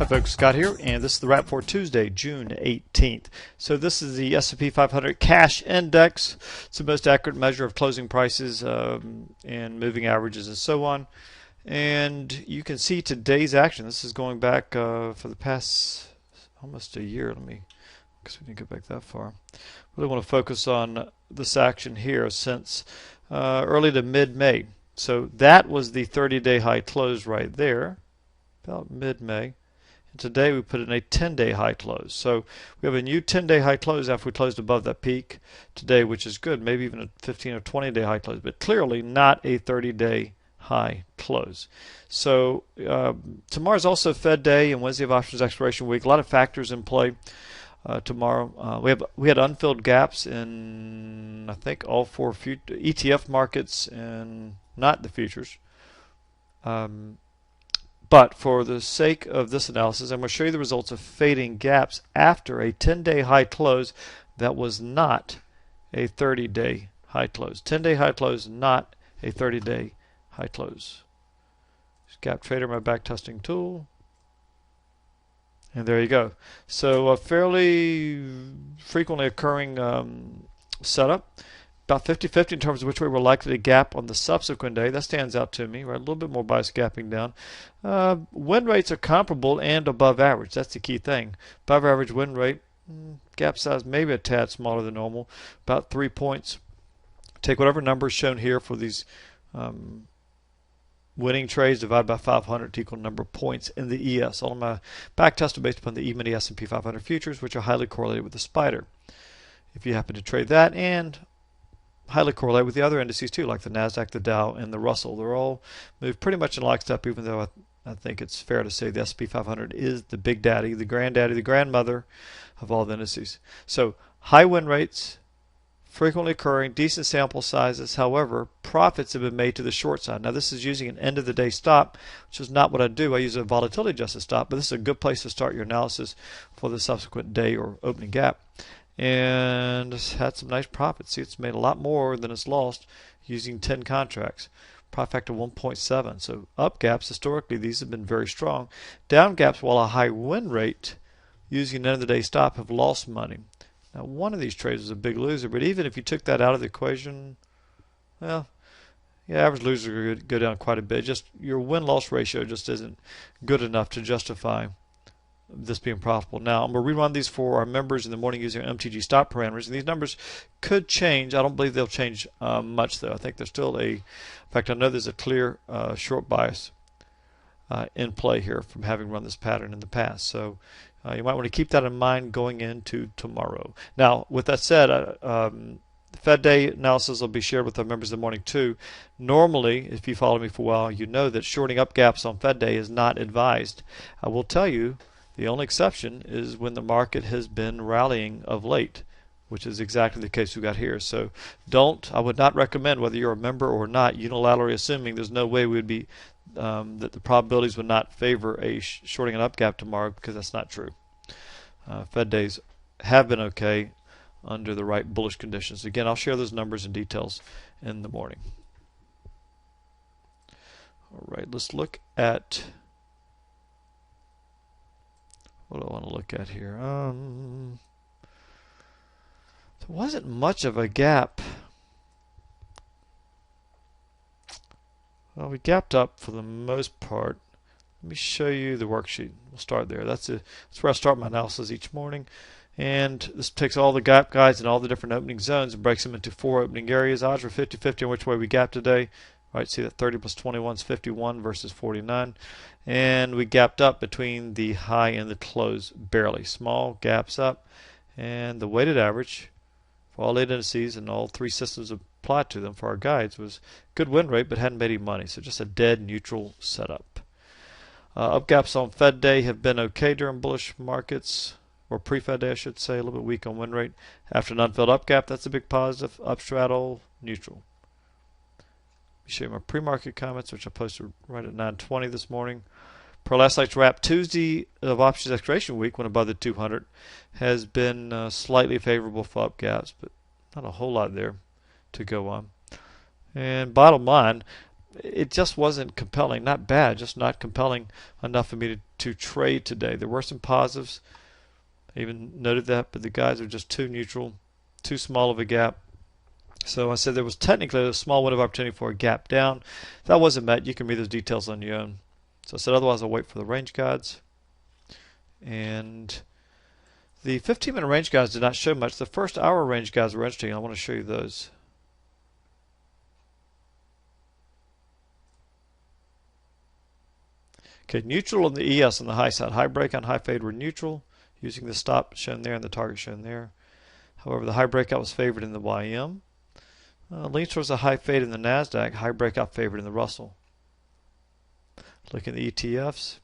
Hi folks, Scott here, and this is the wrap for Tuesday, June 18th. So this is the S&P 500 cash index. It's the most accurate measure of closing prices and moving averages and so on. And you can see today's action. This is going back for the past almost a year. Because we didn't get back that far. Really want to focus on this action here since early to mid-May. So that was the 30-day high close right there, about mid-May. Today we put in a 10-day high close. So we have a new 10-day high close after we closed above that peak today, which is good. Maybe even a 15 or 20-day high close, but clearly not a 30-day high close. So tomorrow's also Fed Day and Wednesday of options expiration week. A lot of factors in play tomorrow. We had unfilled gaps in I think all four ETF markets and not the futures. But for the sake of this analysis, I'm going to show you the results of fading gaps after a 10-day high close that was not a 30-day high close. 10-day high close, not a 30-day high close. Gap Trader, my back testing tool. And there you go. So a fairly frequently occurring setup. About 50-50 in terms of which way we're likely to gap on the subsequent day. That stands out to me, right? A little bit more bias gapping down. Win rates are comparable and above average. That's the key thing. Above average win rate, gap size maybe a tad smaller than normal, about 3 points. Take whatever number is shown here for these winning trades, divide by 500 to equal number of points in the ES. All of my back tests are based upon the E-mini S&P 500 futures, which are highly correlated with the spider. If you happen to trade that and highly correlate with the other indices too, like the NASDAQ, the Dow, and the Russell. They're all moved pretty much in lockstep, even though I think it's fair to say the S&P 500 is the big daddy, the granddaddy, the grandmother of all the indices. So high win rates, frequently occurring, decent sample sizes. However, profits have been made to the short side. Now this is using an end of the day stop, which is not what I do. I use a volatility adjusted stop, but this is a good place to start your analysis for the subsequent day or opening gap. And it's had some nice profits. See, it's made a lot more than it's lost using 10 contracts. Profit factor 1.7. So up gaps, historically, these have been very strong. Down gaps, while a high win rate using an end of the day stop, have lost money. Now, one of these trades is a big loser, but even if you took that out of the equation, well, yeah, average losers go down quite a bit. Just your win-loss ratio just isn't good enough to justify this being profitable. Now, I'm going to rerun these for our members in the morning using MTG stop parameters, and these numbers could change. I don't believe they'll change much, though. I think there's still in fact, I know there's a clear short bias in play here from having run this pattern in the past. So you might want to keep that in mind going into tomorrow. Now, with that said, the Fed Day analysis will be shared with our members in the morning too. Normally, if you follow me for a while, you know that shorting up gaps on Fed Day is not advised. I will tell you, the only exception is when the market has been rallying of late, which is exactly the case we got here. So I would not recommend, whether you're a member or not, unilaterally assuming there's no way we would be, that the probabilities would not favor a shorting an up gap tomorrow, because that's not true. Fed days have been okay under the right bullish conditions. Again, I'll share those numbers and details in the morning. All right, let's look at what do I want to look at here. There wasn't much of a gap. Well, we gapped up for the most part. Let me show you the worksheet. We'll start there. That's where I start my analysis each morning. And this takes all the gap guides and all the different opening zones and breaks them into 4 opening areas. Odds were 50-50 on which way we gapped today. Right, see that 30 plus 21 is 51 versus 49. And we gapped up between the high and the close barely. Small gaps up. And the weighted average for all 8 indices and all 3 systems applied to them for our guides was good win rate, but hadn't made any money. So just a dead neutral setup. Up gaps on Fed Day have been okay during bullish markets, or pre-Fed Day I should say, a little bit weak on win rate. After an unfilled up gap, that's a big positive. Up straddle, neutral. Let me show you my pre-market comments, which I posted right at 9:20 this morning. Per last night's wrap, Tuesday of options expiration week, when above the 200, has been slightly favorable for up gaps, but not a whole lot there to go on. And bottom line, it just wasn't compelling. Not bad, just not compelling enough for me to trade today. There were some positives. I even noted that, but the guys are just too neutral, too small of a gap. So I said there was technically a small window of opportunity for a gap down. If that wasn't met, you can read those details on your own. So I said otherwise I'll wait for the range guides. And the 15-minute range guides did not show much. The first hour range guides were interesting. I want to show you those. Okay, neutral on the ES on the high side. High breakout and high fade were neutral, using the stop shown there and the target shown there. However, the high breakout was favored in the YM. Leans towards a high fade in the NASDAQ, high breakout favored in the Russell. Looking at the ETFs.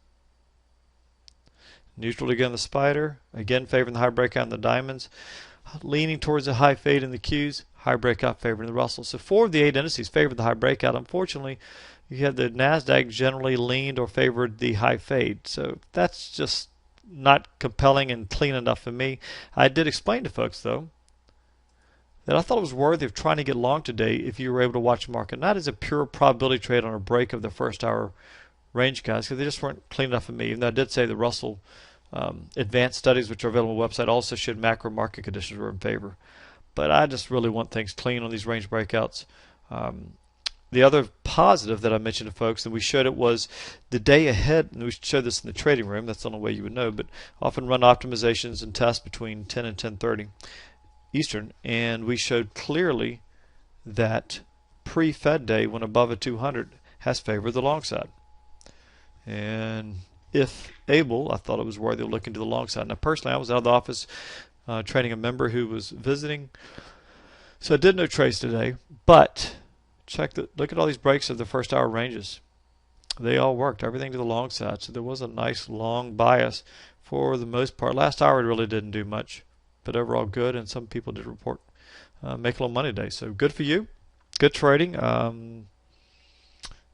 Neutral again the Spider, again favoring the high breakout in the Diamonds. Leaning towards a high fade in the Qs, high breakout favored in the Russell. So 4 of the 8 indices favored the high breakout. Unfortunately, you had the NASDAQ generally leaned or favored the high fade. So that's just not compelling and clean enough for me. I did explain to folks, though, that I thought it was worthy of trying to get long today if you were able to watch the market, not as a pure probability trade on a break of the first hour range guys, because they just weren't clean enough for me. Even though I did say the Russell advanced studies, which are available on the website, also showed macro market conditions were in favor. But I just really want things clean on these range breakouts. The other positive that I mentioned to folks, and we showed it, was the day ahead, and we showed this in the trading room. That's the only way you would know, but often run optimizations and tests between 10 and 10:30 Eastern, and we showed clearly that pre-Fed day, when above a 200, has favored the long side. And if able, I thought it was worthy of looking to the long side. Now, personally, I was out of the office training a member who was visiting, so I did no trades today. But look at all these breaks of the first hour ranges. They all worked, everything to the long side. So there was a nice long bias for the most part. Last hour it really didn't do much, but overall good. And some people did report make a little money today. So good for you, good trading.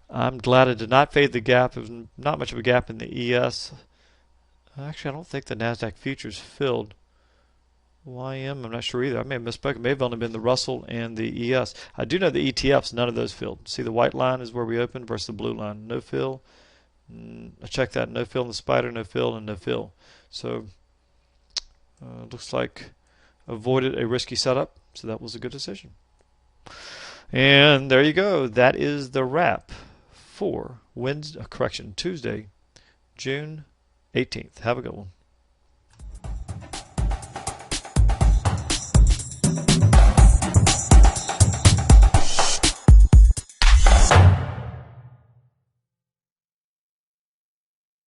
I'm glad I did not fade the gap. There was not much of a gap in the ES. Actually, I don't think the NASDAQ futures filled. YM, I'm not sure either. I may have misspoken. It may have only been the Russell and the ES. I do know the ETFs, none of those filled. See, the white line is where we opened versus the blue line. No fill. I checked that. No fill in the Spider, no fill, and no fill. So, looks like avoided a risky setup. So that was a good decision. And there you go. That is the wrap for Tuesday, June 18th. Have a good one.